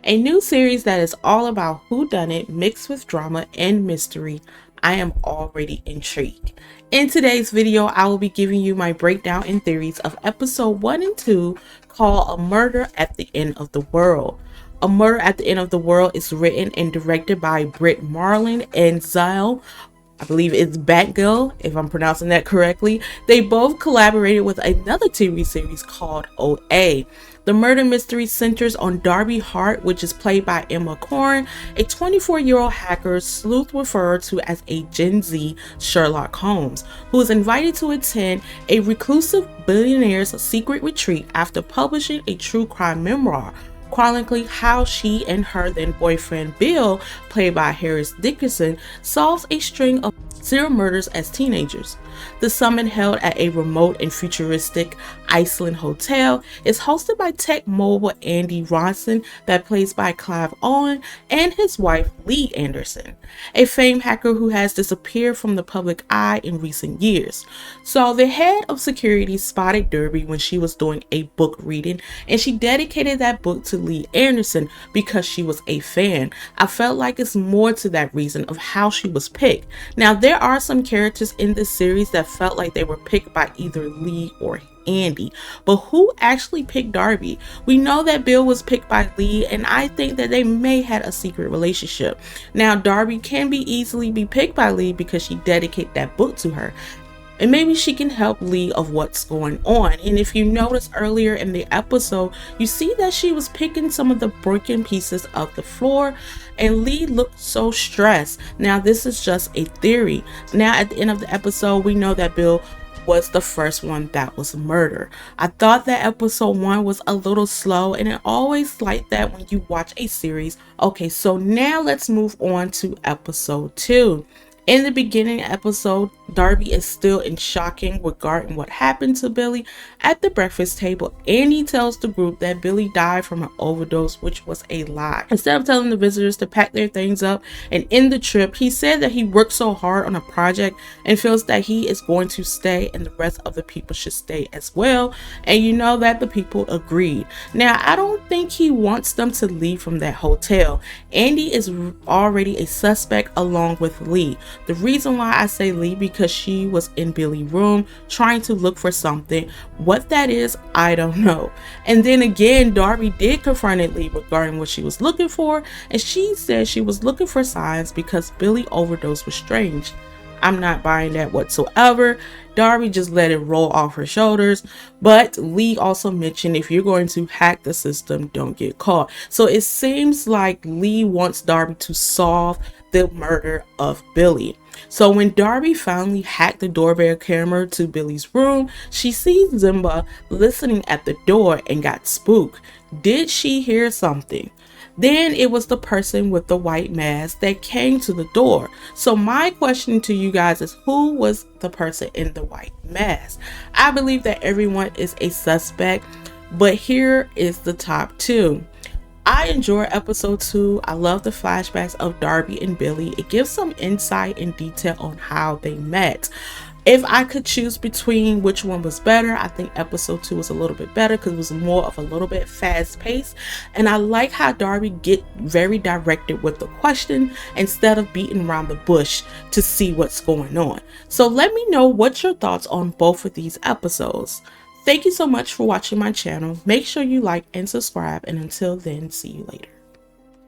a new series that is all about whodunit mixed with drama and mystery. I am already intrigued. In today's video, I will be giving you my breakdown and theories of episode 1 and 2 called A Murder at the End of the World. A Murder at the End of the World is written and directed by Britt Marlin and Zyle. I believe it's Batgirl, if I'm pronouncing that correctly. They both collaborated with another TV series called OA. The murder mystery centers on Darby Hart, which is played by Emma Corrin, a 24-year-old hacker sleuth referred to as a Gen Z Sherlock Holmes, who is invited to attend a reclusive billionaire's secret retreat after publishing a true crime memoir, chronicling how she and her then boyfriend Bill, played by Harris Dickinson, solves a string of serial murders as teenagers. The summit, held at a remote and futuristic Iceland hotel, is hosted by tech mogul Andy Ronson, that plays by Clive Owen, and his wife Lee Anderson, a famed hacker who has disappeared from the public eye in recent years. So the head of security spotted Darby when she was doing a book reading, and she dedicated that book to Lee Anderson because she was a fan. I felt like it's more to that reason of how she was picked. Now, there are some characters in this series that felt like they were picked by either Lee or Andy, but who actually picked Darby? We know that Bill was picked by Lee, and I think that they may had a secret relationship. Now, Darby can be easily be picked by Lee because she dedicated that book to her, and maybe she can help Lee of what's going on. And if you notice earlier in the episode, you see that she was picking some of the broken pieces of the floor, and Lee looked so stressed. Now, this is just a theory. Now, at the end of the episode, we know that Bill was the first one that was murdered. I thought that episode 1 was a little slow, and it always like that when you watch a series. Okay, so now let's move on to episode 2. In the beginning episode, Darby is still in shocking regarding what happened to Billy at the breakfast table. Andy tells the group that Billy died from an overdose, which was a lie. Instead of telling the visitors to pack their things up and end the trip, he said that he worked so hard on a project and feels that he is going to stay and the rest of the people should stay as well. And you know that the people agreed. Now, I don't think he wants them to leave from that hotel. Andy is already a suspect along with Lee. The reason why I say Lee, because she was in Billy's room trying to look for something. What that is, I don't know. And then again, Darby did confront Lee regarding what she was looking for, and she said she was looking for signs because Billy overdose was strange. I'm not buying that whatsoever. Darby just let it roll off her shoulders. But Lee also mentioned, if you're going to hack the system, don't get caught. So it seems like Lee wants Darby to solve the murder of Billy. So when Darby finally hacked the doorbell camera to Billy's room, she sees Zimba listening at the door and got spooked. Did she hear something? Then it was the person with the white mask that came to the door. So my question to you guys is, who was the person in the white mask? I believe that everyone is a suspect, but here is the top 2. I enjoy episode 2. I love the flashbacks of Darby and Billy. It gives some insight and detail on how they met. If I could choose between which one was better, I think episode 2 was a little bit better because it was more of a little bit fast paced. And I like how Darby get very directed with the question instead of beating around the bush to see what's going on. So let me know what's your thoughts on both of these episodes. Thank you so much for watching my channel. Make sure you like and subscribe, and until then, see you later.